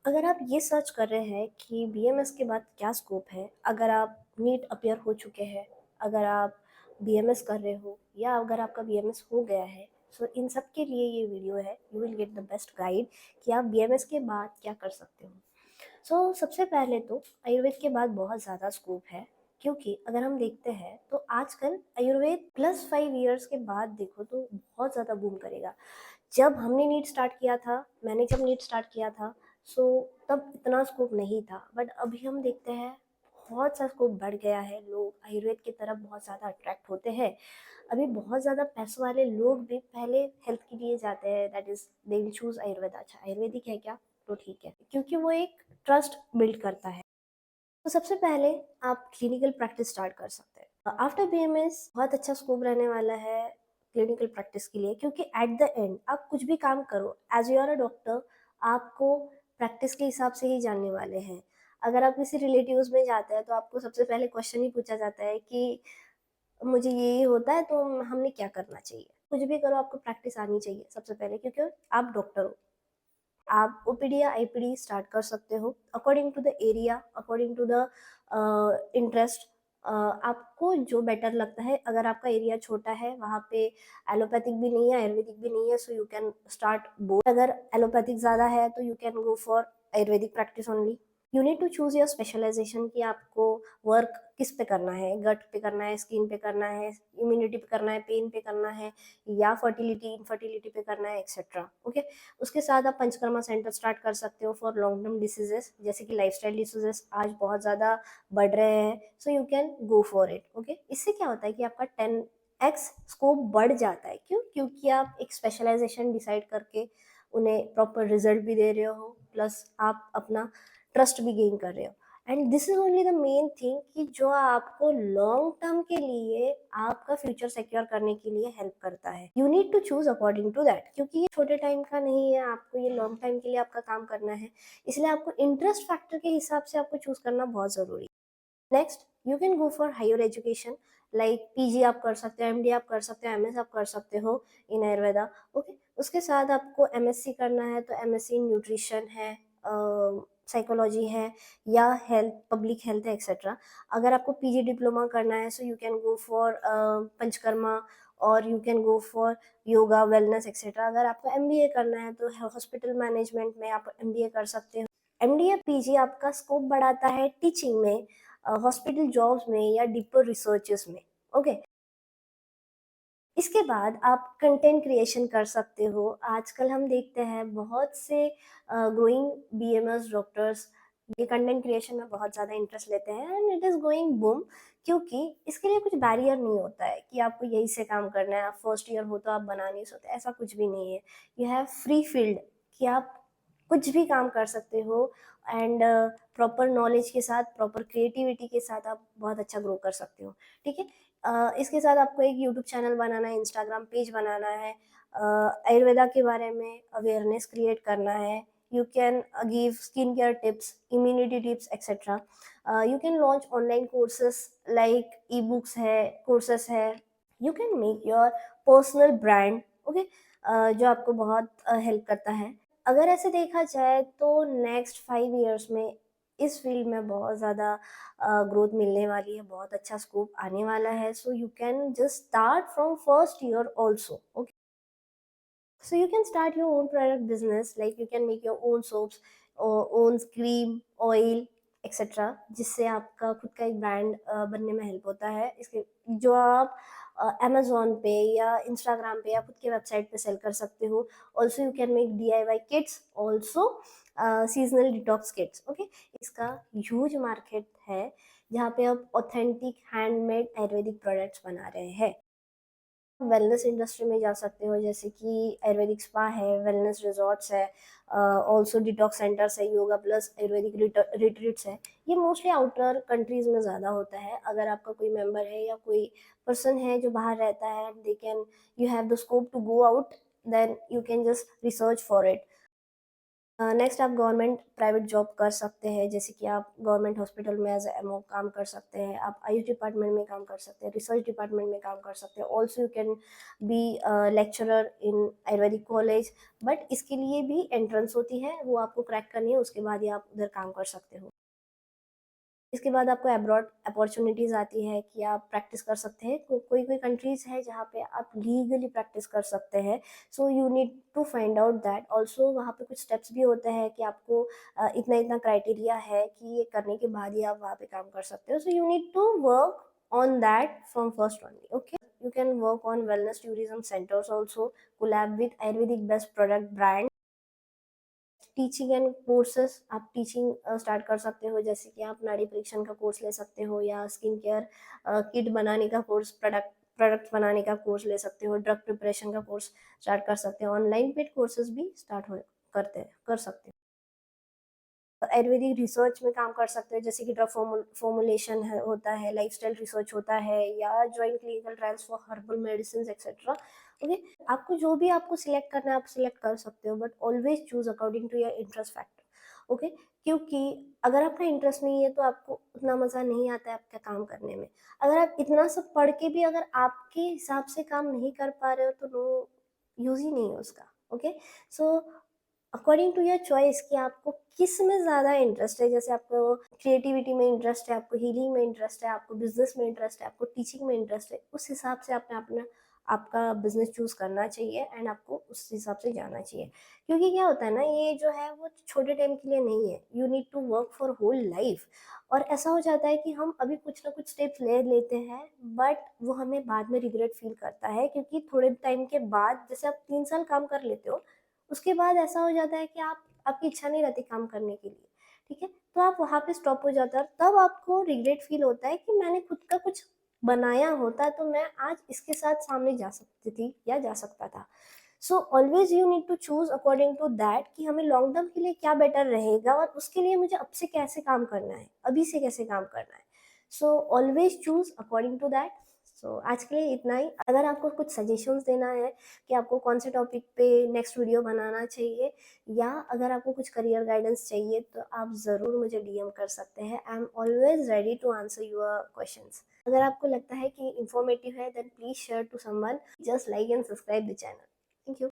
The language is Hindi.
अगर आप ये सर्च कर रहे हैं कि बीएमएस के बाद क्या स्कोप है, अगर आप नीट अपीयर हो चुके हैं, अगर आप बीएमएस कर रहे हो या अगर आपका बीएमएस हो गया है, सो इन सब के लिए ये वीडियो है। You will get the best guide कि आप बीएमएस के बाद क्या कर सकते हो। सबसे पहले तो आयुर्वेद के बाद बहुत ज़्यादा स्कोप है, क्योंकि अगर हम देखते हैं तो आजकल आयुर्वेद +5 इयर्स के बाद देखो तो बहुत ज़्यादा बूम करेगा। जब हमने नीट स्टार्ट किया था, मैंने जब नीट स्टार्ट किया था, सो तब इतना स्कोप नहीं था, बट अभी हम देखते हैं बहुत सा स्कोप बढ़ गया है। लोग आयुर्वेद की तरफ बहुत ज़्यादा अट्रैक्ट होते हैं। अभी बहुत ज़्यादा पैसों वाले लोग भी पहले हेल्थ के लिए जाते हैं, that is they will choose Ayurveda. अच्छा आयुर्वेदिक है क्या, तो ठीक है, क्योंकि वो एक ट्रस्ट बिल्ड करता है। तो सबसे पहले आप क्लिनिकल प्रैक्टिस स्टार्ट कर सकते हैं। आफ्टर बीएमएस बहुत अच्छा स्कोप रहने वाला है क्लिनिकल प्रैक्टिस के लिए, क्योंकि एट द एंड आप कुछ भी काम करो as you are a doctor, आपको प्रैक्टिस के हिसाब से ही जानने वाले हैं। अगर आप किसी रिलेटिव्स में जाते हैं तो आपको सबसे पहले क्वेश्चन ही पूछा जाता है कि मुझे ये होता है तो हमने क्या करना चाहिए। कुछ भी करो आपको प्रैक्टिस आनी चाहिए सबसे पहले, क्योंकि आप डॉक्टर हो। आप ओपीडी या आईपीडी स्टार्ट कर सकते हो according to the area, according to the interest. आपको जो बेटर लगता है, अगर आपका एरिया छोटा है वहाँ पे एलोपैथिक भी नहीं है आयुर्वेदिक भी नहीं है, so you can start both. अगर एलोपैथिक ज़्यादा है तो you can go for ayurvedic practice only. You need to choose your specialisation कि आपको वर्क किस पे करना है, गट पे करना है, स्किन पे करना है, इम्यूनिटी पे करना है, पेन पे करना है, या फर्टिलिटी इनफर्टिलिटी पे करना है, एक्सेट्रा। ओके, उसके साथ आप पंचकर्मा सेंटर स्टार्ट कर सकते हो फॉर लॉन्ग टर्म डिसीजेस, जैसे कि लाइफस्टाइल डिसीजेस आज बहुत ज़्यादा बढ़ रहे हैं, so you can go for it. Okay, इससे क्या होता है कि आपका 10x स्कोप बढ़ जाता है। क्यों? क्योंकि आप एक स्पेशलाइजेशन डिसाइड करके उन्हें प्रॉपर रिजल्ट भी दे रहे हो, प्लस आप अपना ट्रस्ट भी गेन कर रहे हो। And this is only the main thing कि जो आपको लॉन्ग टर्म के लिए आपका फ्यूचर सिक्योर करने के लिए हेल्प करता है। You need to choose according to that, क्योंकि ये छोटे टाइम का नहीं है, आपको ये लॉन्ग टाइम के लिए आपका काम करना है। इसलिए आपको इंटरेस्ट फैक्टर के हिसाब से आपको चूज करना बहुत जरूरी है। Next, you can go for higher education, like PG आप कर सकते हो, एमडी आप कर सकते हो, एमएस आप कर सकते हो इन आयुर्वेदा। ओके, उसके साथ आपको एमएससी करना है तो एमएससी इन न्यूट्रिशन है, साइकोलॉजी है, या हेल्थ पब्लिक हेल्थ है, एक्सेट्रा। अगर आपको पीजी डिप्लोमा करना है so you can go for Panchakarma, और you can go for yoga wellness etcetera. अगर आपको एमबीए करना है तो हॉस्पिटल मैनेजमेंट में आप एमबीए कर सकते हो। एमडीए पीजी आपका स्कोप बढ़ाता है टीचिंग में, हॉस्पिटल जॉब्स में, या डीपर रिसर्चेस में। ओके, इसके बाद आप कंटेंट क्रिएशन कर सकते हो। आजकल हम देखते हैं बहुत से ग्रोइंग बीएमएस डॉक्टर्स ये कंटेंट क्रिएशन में बहुत ज़्यादा इंटरेस्ट लेते हैं, and it is going boom. क्योंकि इसके लिए कुछ बैरियर नहीं होता है कि आपको यही से काम करना है, आप फर्स्ट ईयर हो तो आप बना नहीं सकते, ऐसा कुछ भी नहीं है। यू हैव फ्री फील्ड कि आप कुछ भी काम कर सकते हो, एंड प्रॉपर नॉलेज के साथ, प्रॉपर क्रिएटिविटी के साथ आप बहुत अच्छा ग्रो कर सकते हो। ठीक है, इसके साथ आपको एक यूट्यूब चैनल बनाना है, इंस्टाग्राम पेज बनाना है, आयुर्वेदा के बारे में अवेयरनेस क्रिएट करना है। You can give skin care tips, immunity tips, etcetera. You can launch online courses like e books है, कोर्सेस है। You can make your personal brand. Okay, जो आपको बहुत हेल्प करता है। अगर ऐसे देखा जाए तो नेक्स्ट 5 इयर्स में इस फील्ड में बहुत ज़्यादा ग्रोथ मिलने वाली है, बहुत अच्छा स्कोप आने वाला है। So you can just start from first year also. Okay, so you can start your own product business, like you can make your own soaps, own cream, oil, etcetera, जिससे आपका खुद का एक ब्रांड बनने में हेल्प होता है। इसके जो आप अमेजोन पे या इंस्टाग्राम पे या खुद के वेबसाइट पे सेल कर सकते हो। Also you can make DIY kits, also seasonal detox kits. Okay, इसका ह्यूज मार्केट है जहाँ पे आप ऑथेंटिक हैंडमेड आयुर्वेदिक प्रोडक्ट्स बना रहे हैं। वेलनेस इंडस्ट्री में जा सकते हो, जैसे कि आयुर्वेदिक स्पा है, वेलनेस रिजॉर्ट्स है, ऑल्सो डिटॉक्स सेंटर्स है, योगा प्लस आयुर्वेदिक रिट्रीट्स है। ये मोस्टली आउटर कंट्रीज में ज़्यादा होता है। अगर आपका कोई मेंबर है या कोई पर्सन है जो बाहर रहता है, they can, you have the scope to go out, then you can just research for it. Next आप गवर्नमेंट प्राइवेट जॉब कर सकते हैं, जैसे कि आप गवर्नमेंट हॉस्पिटल में एज एमओ काम कर सकते हैं, आप आयुष डिपार्टमेंट में काम कर सकते हैं, रिसर्च डिपार्टमेंट में काम कर सकते हैं। Also you can be lecturer in Ayurvedic college, but इसके लिए भी एंट्रेंस होती है, वो आपको क्रैक करनी है, उसके बाद ही आप उधर काम कर सकते हो। इसके बाद आपको अब्रॉड अपॉर्चुनिटीज़ आती है कि आप प्रैक्टिस कर सकते हैं। कोई कोई कंट्रीज़ है जहाँ पे आप लीगली प्रैक्टिस कर सकते हैं, so you need to find out that. Also वहाँ पे कुछ स्टेप्स भी होते हैं कि आपको इतना इतना क्राइटेरिया है कि ये करने के बाद ही आप वहाँ पे काम कर सकते हो, so you need to work on that from first only. Okay, you can work on wellness tourism centers also, collab with ayurvedic best product brand। Teaching and courses, आप टीचिंग स्टार्ट कर सकते हो, जैसे कि आप नाड़ी परीक्षण का कोर्स ले सकते हो, या स्किन केयर किट बनाने का कोर्स, प्रोडक्ट बनाने का कोर्स ले सकते हो, ड्रग प्रिपरेशन का कोर्स स्टार्ट कर सकते हो। ऑनलाइन पेड कोर्सेज भी स्टार्ट हो करते कर सकते हो। आयुर्वेदिक रिसर्च में काम कर सकते हैं, जैसे कि ड्रग फॉर्मुलेशन है होता है, लाइफस्टाइल रिसर्च होता है, या joint clinical trials for herbal medicine etcetera. Okay, आपको जो भी आपको सिलेक्ट करना है आप सिलेक्ट कर सकते हो, but always choose according to your interest factor. Okay, क्योंकि अगर आपका इंटरेस्ट नहीं है तो आपको उतना मज़ा नहीं आता है आपका काम करने में। अगर आप इतना सब पढ़ के भी अगर आपके हिसाब से काम नहीं कर पा रहे हो तो नो यूज़ ही नहीं है उसका। Okay, so according to your choice कि आपको किस में ज़्यादा इंटरेस्ट है, जैसे आपको क्रिएटिविटी में इंटरेस्ट है, आपको हीलिंग में इंटरेस्ट है, आपको बिजनेस में इंटरेस्ट है, आपको टीचिंग में इंटरेस्ट है, उस हिसाब से आपने अपना आपका बिजनेस चूज करना चाहिए एंड आपको उस हिसाब से जाना चाहिए। क्योंकि क्या होता है ना, ये जो है वो छोटे टाइम के लिए नहीं है, you need to work for whole life. और ऐसा हो जाता है कि हम अभी कुछ ना कुछ स्टेप्स ले लेते हैं, बट वो हमें बाद में रिग्रेट फील करता है, क्योंकि थोड़े टाइम के बाद, जैसे आप 3 साल काम कर लेते हो, उसके बाद ऐसा हो जाता है कि आपकी इच्छा नहीं रहती काम करने के लिए। ठीक है, तो आप वहाँ पे स्टॉप हो जाता है, तब आपको रिग्रेट फील होता है कि मैंने खुद का कुछ बनाया होता तो मैं आज इसके साथ सामने जा सकती थी या जा सकता था। So always you need to choose according to that कि हमें लॉन्ग टर्म के लिए क्या बेटर रहेगा, और उसके लिए मुझे अब से कैसे काम करना है, अभी से कैसे काम करना है। So always choose according to that. So आज के लिए इतना ही। अगर आपको कुछ सजेशंस देना है कि आपको कौन से टॉपिक पे नेक्स्ट वीडियो बनाना चाहिए, या अगर आपको कुछ करियर गाइडेंस चाहिए, तो आप ज़रूर मुझे डीएम कर सकते हैं। I am always ready to answer your questions. अगर आपको लगता है कि इंफॉर्मेटिव है, then please share to someone. Just like and subscribe the channel. Thank you.